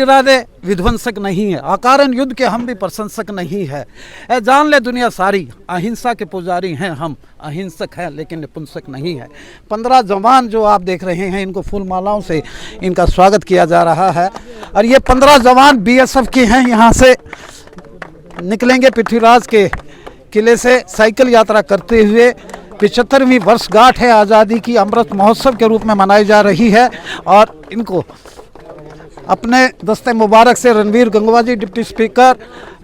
इरादे विध्वंसक नहीं है, अकारण युद्ध के हम भी प्रशंसक नहीं है। जान ले दुनिया सारी, अहिंसा के पुजारी हैं हम, अहिंसक हैं लेकिन नपुंसक नहीं है। 15 जवान जो आप देख रहे हैं, इनको फूल मालाओं से इनका स्वागत किया जा रहा है। और ये 15 जवान बीएसएफ के हैं। यहाँ से निकलेंगे पृथ्वीराज के किले से साइकिल यात्रा करते हुए। 75वीं वर्षगांठ है आज़ादी की, अमृत महोत्सव के रूप में मनाई जा रही है। और इनको अपने दस्ते मुबारक से रणवीर गंगवा जी, डिप्टी स्पीकर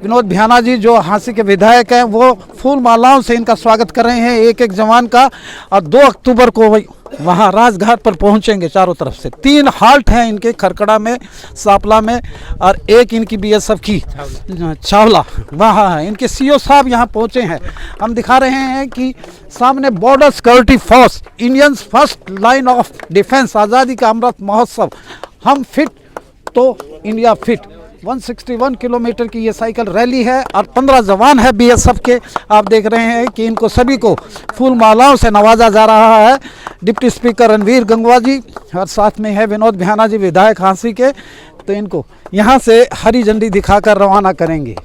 विनोद भ्याना जी जो हांसी के विधायक हैं, वो फूल मालाओं से इनका स्वागत कर रहे हैं एक एक जवान का। और 2 अक्टूबर को वहाँ राजघाट पर पहुँचेंगे। चारों तरफ से 3 हाल्ट हैं इनके, खरकड़ा में, सापला में, और एक इनकी बीएसएफ की छावला वहाँ है। इनके सीओ साहब यहाँ पहुँचे हैं। हम दिखा रहे हैं कि सामने border security force, Indians first line of defence, आज़ादी का अमृत महोत्सव, हम फिट तो इंडिया फिट। 161 किलोमीटर की ये साइकिल रैली है और 15 जवान है बीएसएफ के। आप देख रहे हैं कि इनको सभी को फूल मालाओं से नवाजा जा रहा है। डिप्टी स्पीकर रणवीर गंगवा जी और साथ में है विनोद भ्याना जी, विधायक हांसी के। तो इनको यहाँ से हरी झंडी दिखाकर रवाना करेंगे।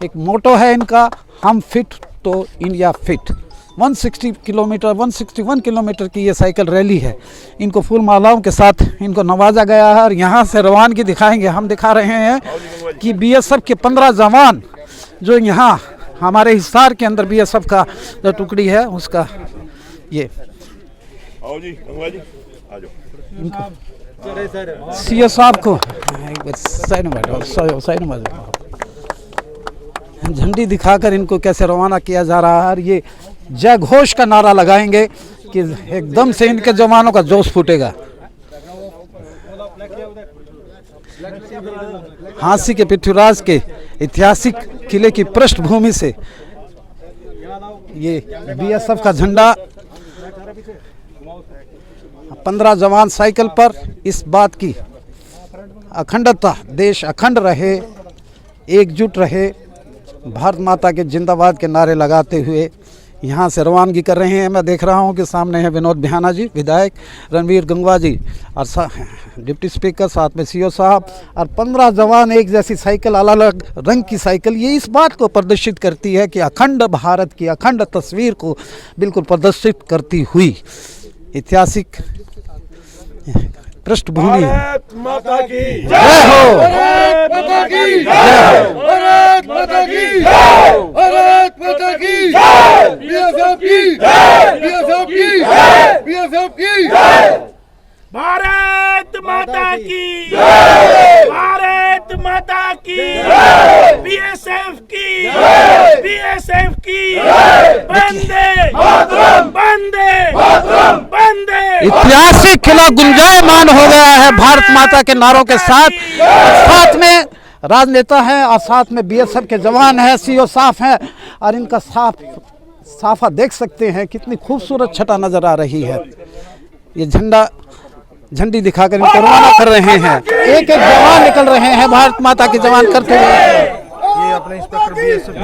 एक मोटो है इनका, हम फिट तो इंडिया फिट। 161 किलोमीटर की ये साइकिल रैली है। इनको फूल मालाओं के साथ इनको नवाजा गया है और यहाँ से रवानगी दिखाएंगे। हम दिखा रहे हैं कि बीएसएफ के 15 जवान जो यहाँ हमारे हिसार के अंदर बीएसएफ का जो टुकड़ी है उसका ये सीओ साहब को झंडी दिखाकर इनको कैसे रवाना किया जा रहा है। और ये जय घोष का नारा लगाएंगे कि एकदम से इनके जवानों का जोश फूटेगा। हांसी के पृथ्वीराज के ऐतिहासिक किले की पृष्ठभूमि से ये बीएसएफ का झंडा, 15 जवान साइकिल पर, इस बात की अखंडता, देश अखंड रहे, एकजुट रहे, भारत माता के जिंदाबाद के नारे लगाते हुए यहाँ से रवानगी कर रहे हैं। मैं देख रहा हूँ कि सामने है विनोद भ्याना जी, विधायक रणवीर गंगवा जी और डिप्टी स्पीकर, साथ में सीओ साहब और 15 जवान एक जैसी साइकिल, अलग अलग रंग की साइकिल। ये इस बात को प्रदर्शित करती है कि अखंड भारत की अखंड तस्वीर को बिल्कुल प्रदर्शित करती हुई ऐतिहासिक पृष्ठभूमि है। भारत माता की जय हो, भारत माता की जय, भारत माता की जय, भारत माता की जय, बीएसएफ की जय, बीएसएफ की जय, बीएसएफ की जय, भारत माता की जय, भारत माता की जय, बीएसएफ की जय, बीएसएफ की जय, वंदे मातरम, वंदे मातरम, वंदे। ऐतिहासिक किला गुंजायमान हो गया है भारत माता के नारों के साथ। साथ में राजनेता हैं और साथ में बीएसएफ के जवान हैं, सीओ साफ हैं और इनका साफा देख सकते हैं, कितनी खूबसूरत छटा नजर आ रही है। ये झंडी दिखाकर इनको रवाना कर रहे हैं। एक एक जवान निकल रहे हैं भारत माता के जवान करते हुए। ये अपने इंस्पेक्टर बीएसएफ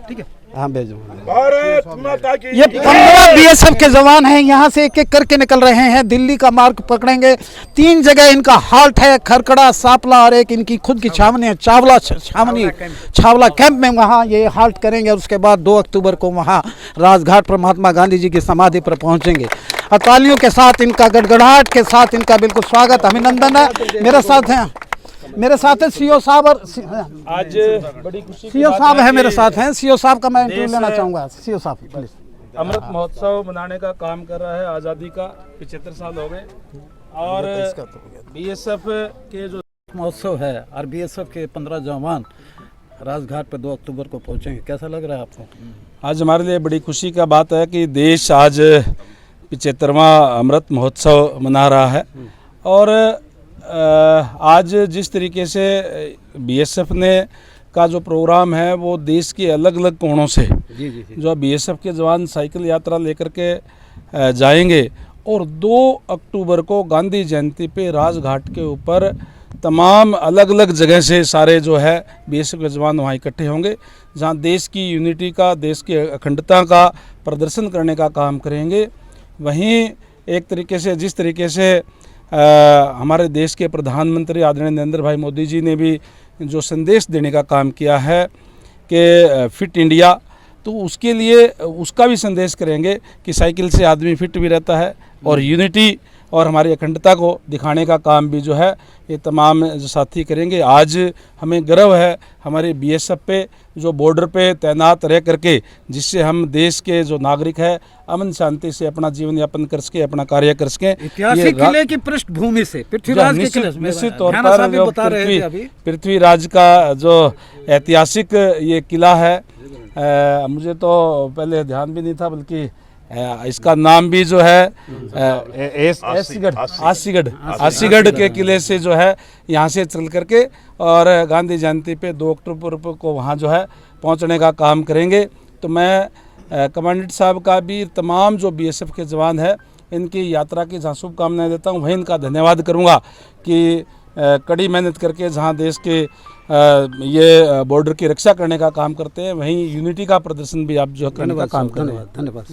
ठीक है, हाँ भेजो। भारत माता की ये 15 बीएसएफ के जवान हैं, यहाँ से एक एक करके निकल रहे हैं, दिल्ली का मार्ग पकड़ेंगे। 3 जगह इनका हाल्ट है, खरकड़ा, सापला और एक इनकी खुद की छावनी है, छावला कैंप में वहाँ ये हाल्ट करेंगे। और उसके बाद 2 अक्टूबर को वहाँ राजघाट पर महात्मा गांधी जी की समाधि पर पहुँचेंगे। और तालियों के साथ इनका, गड़गड़ाहट के साथ इनका बिल्कुल स्वागत, अभिनंदन है। मेरे साथ है सीओ साहब और आज बड़ी खुशी सीओ साहब है मेरे साथ हैं। सीओ साहब का मैं इंटरव्यू लेना चाहूँगा। सीओ साहब प्लीज। अमृत महोत्सव मनाने का काम कर रहा है, आज़ादी का 75 साल हो गए और बीएसएफ के जो महोत्सव है और बीएसएफ के 15 जवान राजघाट पर 2 अक्टूबर को पहुंचेंगे। कैसा लग रहा है आपको? आज हमारे लिए बड़ी खुशी का बात है कि देश आज 75वां अमृत महोत्सव मना रहा है। और आज जिस तरीके से बीएसएफ ने का जो प्रोग्राम है वो देश के अलग अलग कोणों से जो बीएसएफ के जवान साइकिल यात्रा लेकर के जाएंगे और 2 अक्टूबर को गांधी जयंती पे राजघाट के ऊपर तमाम अलग अलग जगह से सारे जो है बीएसएफ के जवान वहाँ इकट्ठे होंगे, जहाँ देश की यूनिटी का, देश की अखंडता का प्रदर्शन करने का काम करेंगे। वहीं एक तरीके से जिस तरीके से हमारे देश के प्रधानमंत्री आदरणीय नरेंद्र भाई मोदी जी ने भी जो संदेश देने का काम किया है कि फिट इंडिया, तो उसके लिए उसका भी संदेश करेंगे कि साइकिल से आदमी फिट भी रहता है और यूनिटी और हमारी अखंडता को दिखाने का काम भी जो है ये तमाम जो साथी करेंगे। आज हमें गर्व है हमारे बीएसएफ पे जो बॉर्डर पे तैनात रह करके, जिससे हम देश के जो नागरिक है अमन शांति से अपना जीवन यापन कर सकें, अपना कार्य कर सकें। ऐतिहासिक किले की पृष्ठभूमि से पृथ्वीराज के किले निश्चित तौर पर जो पृथ्वीराज का जो ऐतिहासिक ये किला है, मुझे तो पहले ध्यान भी नहीं था, बल्कि इसका नाम भी जो है आसीगढ़ के किले से जो है यहाँ से चल करके और गांधी जयंती पे 2 अक्टूबर को वहाँ जो है पहुँचने का काम करेंगे। तो मैं कमांडेंट साहब का भी, तमाम जो बीएसएफ के जवान है, इनकी यात्रा की जहाँ शुभकामनाएं देता हूँ, वहीं इनका धन्यवाद करूँगा कि कड़ी मेहनत करके जहाँ देश के ये बॉर्डर की रक्षा करने का काम करते हैं, वहीं यूनिटी का प्रदर्शन भी आप जो करने का काम कर रहे हैं। धन्यवाद।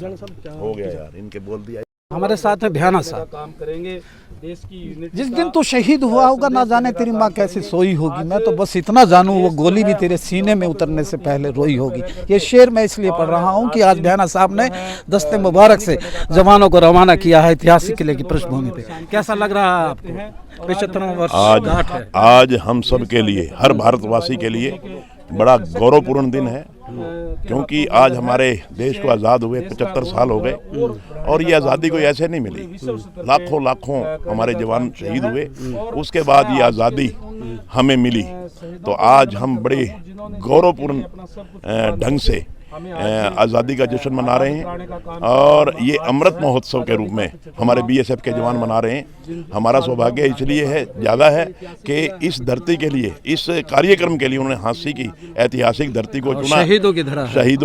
हो गया यार, इनके बोल दिया। हमारे साथ हैं भयाना साहब। काम करेंगे देश की यूनिटी। जिस दिन तू शहीद हुआ होगा, ना जाने तेरी माँ कैसे सोई होगी। मैं तो बस इतना जानूं, वो गोली भी तेरे सीने में उतरने से पहले रोई होगी। ये शेर मैं इसलिए पढ़ रहा हूँ कि आज भयाना साहब ने दस्ते मुबारक से जवानों को रवाना किया है ऐतिहासिक किले की पृष्ठभूमि पे। कैसा लग रहा है आपको? 75वां वर्ष गांठ है। आज हम सब के लिए, हर भारतवासी के लिए बड़ा गौरवपूर्ण दिन है, क्योंकि आज हमारे देश को आज़ाद हुए 75 साल हो गए और ये आज़ादी कोई ऐसे नहीं मिली। लाखों लाखों हमारे जवान शहीद हुए, उसके बाद ये आज़ादी हमें मिली। तो आज हम बड़े गौरवपूर्ण ढंग से आज़ादी का जश्न मना रहे हैं और ये अमृत महोत्सव के रूप में हमारे बीएसएफ के जवान मना रहे हैं। हमारा सौभाग्य इसलिए है ज़्यादा है कि इस धरती के लिए, इस कार्यक्रम के लिए उन्होंने हांसी की ऐतिहासिक धरती को चुना। शहीदों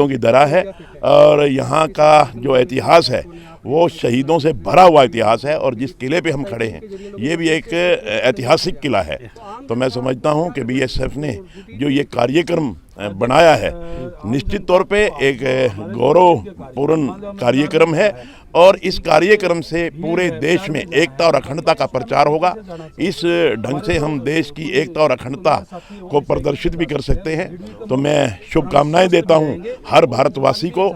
की धरा है और यहाँ का जो इतिहास है वो शहीदों से भरा हुआ इतिहास है। और जिस किले पे हम खड़े हैं ये भी एक ऐतिहासिक किला है। तो मैं समझता हूँ कि बीएसएफ ने जो ये कार्यक्रम बनाया है, निश्चित तौर पे एक गौरवपूर्ण कार्यक्रम है और इस कार्यक्रम से पूरे देश में एकता और अखंडता का प्रचार होगा। इस ढंग से हम देश की एकता और अखंडता को प्रदर्शित भी कर सकते हैं। तो मैं शुभकामनाएं देता हूं हर भारतवासी को,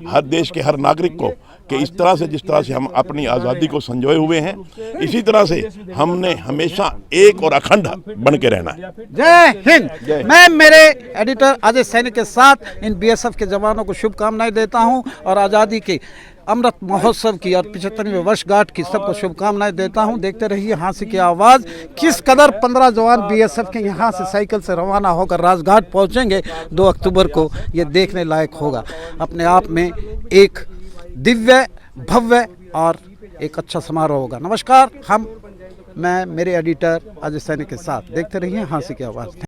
हर देश के हर नागरिक को, कि इस तरह से, जिस तरह से हम अपनी आज़ादी को संजोए हुए हैं, इसी तरह से हमने हमेशा एक और अखंड बन के रहना है। जय हिंद। मैं मेरे एडिटर अजय सैनी के साथ इन बीएसएफ के जवानों को शुभकामनाएं देता हूं और आज़ादी के अमृत महोत्सव की और 75वें वर्षगांठ की सबको शुभकामनाएं देता हूं। देखते रहिए हांसी की आवाज़। किस कदर 15 जवान बीएसएफ के यहां से साइकिल से रवाना होकर राजघाट पहुंचेंगे 2 अक्टूबर को, ये देखने लायक होगा। अपने आप में एक दिव्य, भव्य और एक अच्छा समारोह होगा। नमस्कार, मैं मेरे एडिटर अजय सैनी के साथ। देखते रहिए हांसी की आवाज़।